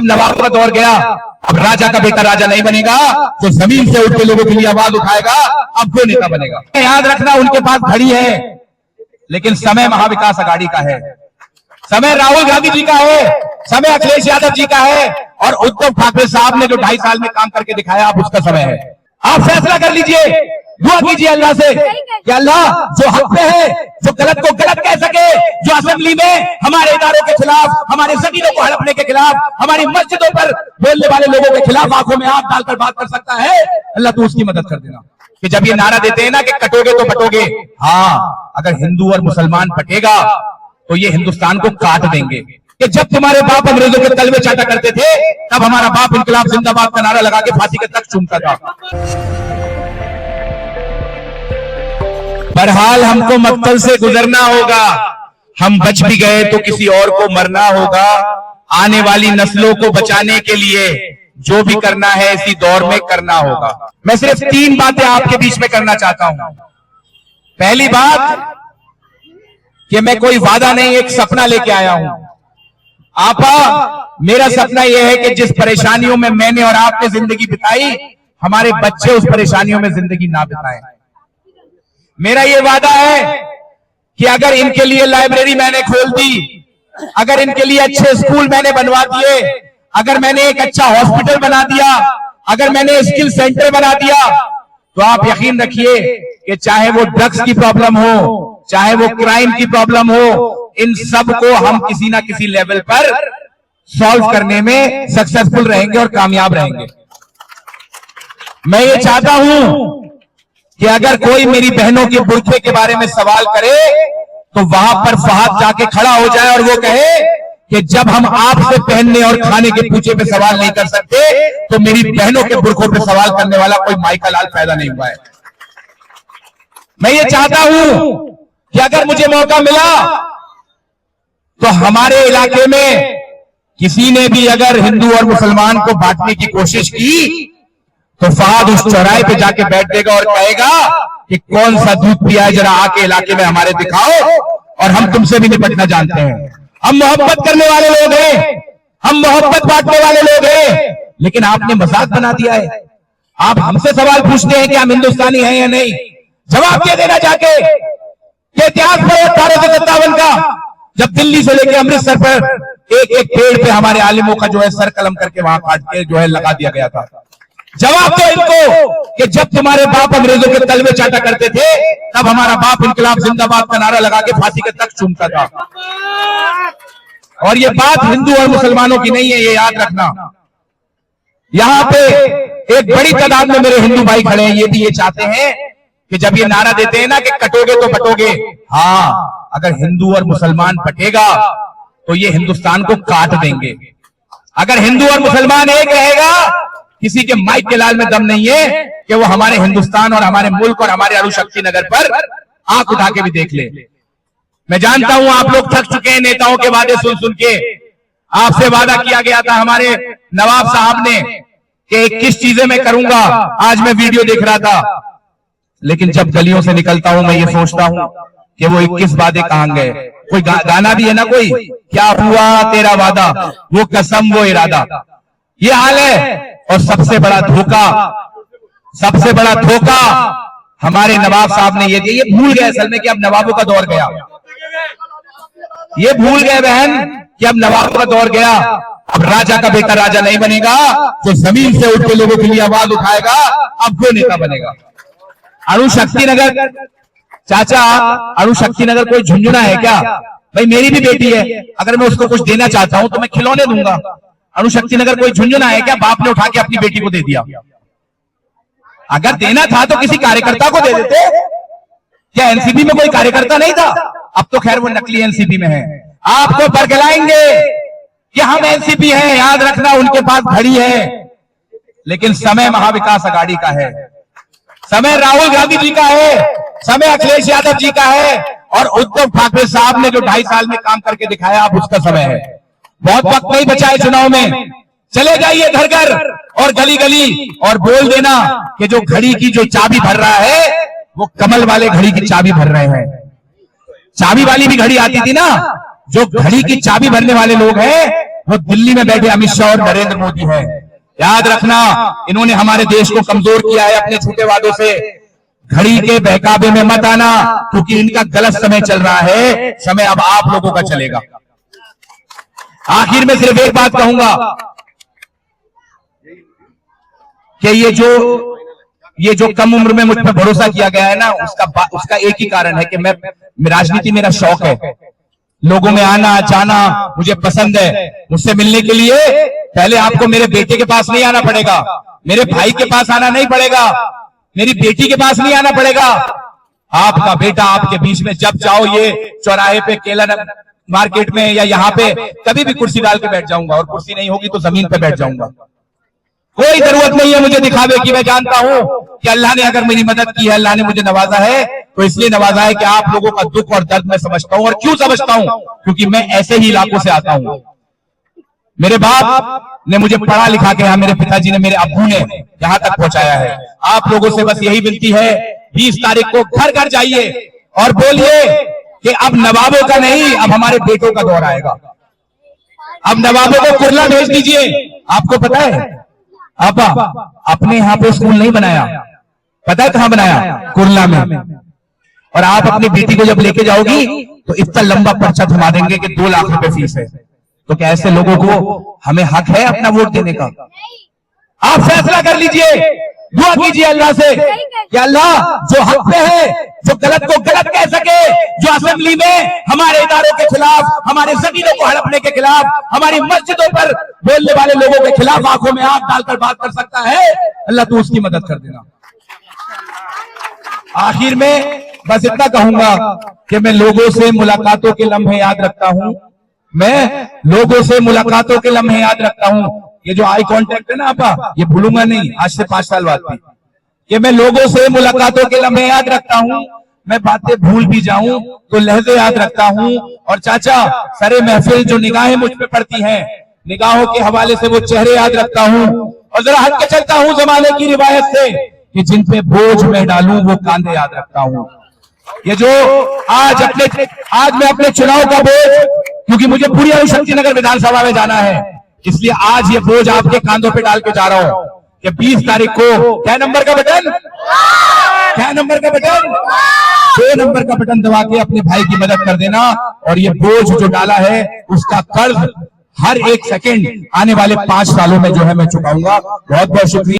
नवाब का दौर गया, अब राजा का बेटा राजा नहीं बनेगा, जो जमीन से उठ के लोगों के लिए आवाज उठाएगा अब वो नेता बनेगा। याद रखना, उनके पास घड़ी है लेकिन समय महाविकास अघाड़ी का है, समय राहुल गांधी जी का है, समय अखिलेश यादव जी का है, और उद्धव ठाकरे साहब ने जो 2.5 साल में काम करके दिखाया अब उसका समय है। आप फैसला कर लीजिए, दुआ कीजिए अल्लाह से कि अल्लाह जो हक पे है, जो गलत को गलत कह सके, जो असेंबली में हमारे इदारों के खिलाफ, हमारे जमीनों को हड़पने के खिलाफ, हमारी मस्जिदों पर बोलने वाले लोगों के खिलाफ आंखों में आंख डालकर बात कर सकता है, अल्लाह तू उसकी मदद कर देना। कि जब ये नारा देते हैं ना कि कटोगे तो पटोगे, हाँ, अगर हिंदू और मुसलमान पटेगा तो ये हिंदुस्तान को काट देंगे। कि जब तुम्हारे बाप अंग्रेजों के तलवे चाटा करते थे तब हमारा बाप इनकलाब जिंदाबाद का नारा लगा के फांसी के तक चूमता था। बहरहाल हमको मक्तल से गुजरना होगा, हम बच भी गए तो किसी और को मरना होगा। आने वाली नस्लों को बचाने के लिए जो भी करना है इसी दौर में करना होगा। मैं सिर्फ 3 बातें आपके बीच में करना चाहता हूं। पहली बात कि मैं कोई वादा नहीं, एक सपना लेके आया हूं। आपा, मेरा सपना यह है कि जिस परेशानियों में मैंने और आपने जिंदगी बिताई, हमारे बच्चे उस परेशानियों में जिंदगी ना बिताएं। मेरा यह वादा है कि अगर इनके लिए लाइब्रेरी मैंने खोल दी, अगर इनके लिए अच्छे स्कूल मैंने बनवा दिए, अगर मैंने एक अच्छा हॉस्पिटल बना दिया, अगर मैंने स्किल सेंटर बना दिया, तो आप यकीन रखिए कि चाहे वो ड्रग्स की प्रॉब्लम हो, चाहे वो क्राइम की प्रॉब्लम हो, इन सब को हम किसी ना किसी लेवल पर सॉल्व करने में सक्सेसफुल रहेंगे और कामयाब रहेंगे। मैं ये चाहता हूं कि अगर कोई मेरी बहनों के बुर्के के बारे में सवाल करे तो वहां पर फहद जाके खड़ा हो जाए और वो कहे कि जब हम आपसे पहनने और खाने के पूछे पे सवाल नहीं कर सकते तो मेरी बहनों के बुर्कों पे सवाल करने वाला कोई माइका लाल पैदा नहीं हुआ है। मैं ये चाहता हूं कि अगर मुझे मौका मिला तो हमारे इलाके में किसी ने भी अगर हिंदू और मुसलमान को बांटने की कोशिश की तो फहद उस चौराहे पे जाके बैठ देगा और कहेगा कि कौन सा दूध पिया है, जरा आके इलाके में हमारे दिखाओ और हम तुमसे भी निपटना जानते हैं। हम मोहब्बत करने वाले लोग हैं, हम मोहब्बत बांटने वाले लोग हैं, लेकिन आपने मजाक बना दिया है। आप हमसे सवाल पूछते हैं कि हम हिंदुस्तानी हैं या नहीं। जवाब दे देना जाके कि इतिहास पर 1857 का जब दिल्ली से लेकर अमृतसर पर एक एक पेड़ पे हमारे आलिमों का जो है सर कलम करके वहां काट के जो है लगा दिया गया था। जवाब दो इनको कि जब तुम्हारे बाप अंग्रेजों के तलवे चाटा करते थे तब हमारा बाप इनकलाब जिंदाबाद का नारा लगा के फांसी के तक चूमता था। और ये बात हिंदू और मुसलमानों की नहीं है, ये याद रखना। यहां पे एक बड़ी तादाद में मेरे हिंदू भाई खड़े हैं, ये भी ये चाहते हैं कि जब ये नारा देते हैं ना कि कटोगे तो पटोगे, हाँ, अगर हिंदू और मुसलमान पटेगा तो ये हिंदुस्तान को काट देंगे। अगर हिंदू और मुसलमान एक रहेगा, किसी के माइक के लाल में दम नहीं है कि वो हमारे हिंदुस्तान और हमारे मुल्क और हमारे अणुशक्ति नगर पर आंख उठा के भी देख ले। मैं जानता हूं आप लोग थक चुके हैं नेताओं के वादे सुन सुन के। आपसे वादा किया गया था हमारे नवाब साहब ने कि 21 चीजें मैं करूंगा। आज मैं वीडियो देख रहा था, लेकिन जब गलियों से निकलता हूं मैं ये सोचता हूं कि वो 21 वादे कहां गए। कोई गाना भी है ना, कोई क्या हुआ तेरा वादा, वो कसम वो इरादा, ये हाल है। और सबसे बड़ा धोखा हमारे नवाब साहब ने ये दिया। ये भूल गए असल में कि अब नवाबों का दौर गया, ये भूल गए बहन कि अब नवाबों का दौर गया। अब राजा का बेटा राजा नहीं बनेगा, जो जमीन से उठ के लोगों के लिए आवाज उठाएगा अब वो नेता बनेगा। अणुशक्ति नगर, चाचा अणुशक्ति नगर कोई झुंझुना है क्या? भाई मेरी भी बेटी है, अगर मैं उसको कुछ देना चाहता हूं तो मैं खिलौने दूंगा। अणुशक्ति नगर कोई झुंझुना है क्या? बाप ने उठा के अपनी बेटी को दे दिया। अगर देना था तो किसी कार्यकर्ता को दे देते। क्या एनसीपी में कोई कार्यकर्ता नहीं था? अब तो खैर वो नकली एनसीपी में है। आपको बरगलाएंगे कि हम एनसीपी हैं। याद रखना, उनके पास घड़ी है लेकिन समय महाविकास अघाड़ी का है, समय राहुल गांधी जी का है, समय अखिलेश यादव जी का है, और उद्धव ठाकरे साहब ने जो 2.5 साल में काम करके दिखाया अब उसका समय है। बहुत वक्त नहीं बचा है चुनाव में। चले जाइए घर घर और गली गली और बोल देना कि जो घड़ी की जो चाबी भर रहा है वो कमल वाले घड़ी की चाबी भर रहे हैं। चाबी वाली भी घड़ी आती थी ना, जो घड़ी की चाबी भरने वाले लोग हैं वो दिल्ली में बैठे अमित शाह और नरेंद्र मोदी है। याद रखना, इन्होंने हमारे देश को कमजोर किया है अपने झूठे वादों से। घड़ी के बहकावे में मत आना, क्योंकि इनका गलत समय चल रहा है, समय अब आप लोगों का चलेगा। आखिर में सिर्फ एक बात कहूंगा कि ये जो कम उम्र में मुझ पर भरोसा किया गया है ना, उसका एक ही कारण है कि मैं राजनीति मेरा शौक है। लोगों में आना जाना मुझे पसंद है। मुझसे मिलने के लिए पहले आपको मेरे बेटे के पास नहीं आना पड़ेगा, मेरे भाई के पास आना नहीं पड़ेगा, मेरी बेटी के पास नहीं आना पड़ेगा। आपका बेटा आपके बीच में जब चाहो, ये चौराहे पे, केला मार्केट में या यहाँ पे कभी भी कुर्सी डाल के बैठ जाऊंगा, और कुर्सी नहीं होगी तो जमीन पे बैठ जाऊंगा। कोई जरूरत नहीं है मुझे दिखावे की। मैं जानता हूं कि अल्लाह ने अगर मेरी मदद की है, अल्लाह ने मुझे नवाजा है, तो इसलिए नवाजा है कि आप लोगों का दुख और दर्द मैं समझता हूं। और क्यों समझता हूं? क्योंकि मैं ऐसे ही इलाकों से आता हूं। मेरे बाप ने मुझे पढ़ा लिखा के, मेरे पिताजी ने, मेरे अब्बू ने यहां तक पहुंचाया है। आप लोगों से बस यही विनती है, 20 तारीख को घर घर जाइए और बोलिए कि अब नवाबों का नहीं, अब हमारे बेटों का दौर आएगा। अब नवाबों को कुरला भेज दीजिए। आपको पता है, आपा अपने यहां पे स्कूल नहीं बनाया, पता है कहां बनाया? कुरला में। और आप अपनी बेटी को जब लेके जाओगी तो इतना लंबा पर्चा थमा देंगे कि 2 लाख रुपए फीस है। तो क्या ऐसे लोगों को हमें हक है अपना वोट देने का? आप फैसला कर लीजिए, दुआ कीजिए अल्लाह से कि अल्लाह जो हक पे है, जो गलत को गलत कह सके, जो असेंबली में हमारे इदारों के खिलाफ, हमारे जमीनों को हड़पने के खिलाफ, हमारी मस्जिदों पर बोलने वाले लोगों के खिलाफ आंखों में आंख डालकर बात कर सकता है, अल्लाह तू उसकी मदद कर देना। आखिर में बस इतना कहूंगा कि मैं लोगों से मुलाकातों के लम्हे याद रखता हूं। मैं लोगों से मुलाकातों के लम्हे याद रखता हूं। ये जो आई कांटेक्ट है ना आपा, ये भूलूंगा नहीं, आज से 5 साल बाद भी। कि मैं लोगों से मुलाकातों के लम्हे याद रखता हूं। मैं बातें भूल भी जाऊं तो लहजे याद रखता हूं। और चाचा, सरे महफिल जो निगाहें मुझ पे पड़ती हैं, निगाहों के हवाले से वो चेहरे याद रखता हूं। और जरा हट के चलता हूं जमाने की रिवायत से कि जिन पे बोझ मैं डालूं वो कांधे याद रखता हूं। ये जो आज मैं अपने चुनाव का बोझ, क्योंकि मुझे पूरी शक्तिनगर विधानसभा में जाना है, इसलिए आज ये बोझ आपके कांधों पे डाल के जा रहा हूं कि 20 तारीख को क्या नंबर का बटन, क्या नंबर का बटन, 2 नंबर का बटन दबा के अपने भाई की मदद कर देना। और ये बोझ जो डाला है उसका कर्ज हर एक सेकंड आने वाले 5 सालों में जो है मैं चुकाऊंगा। बहुत बहुत शुक्रिया।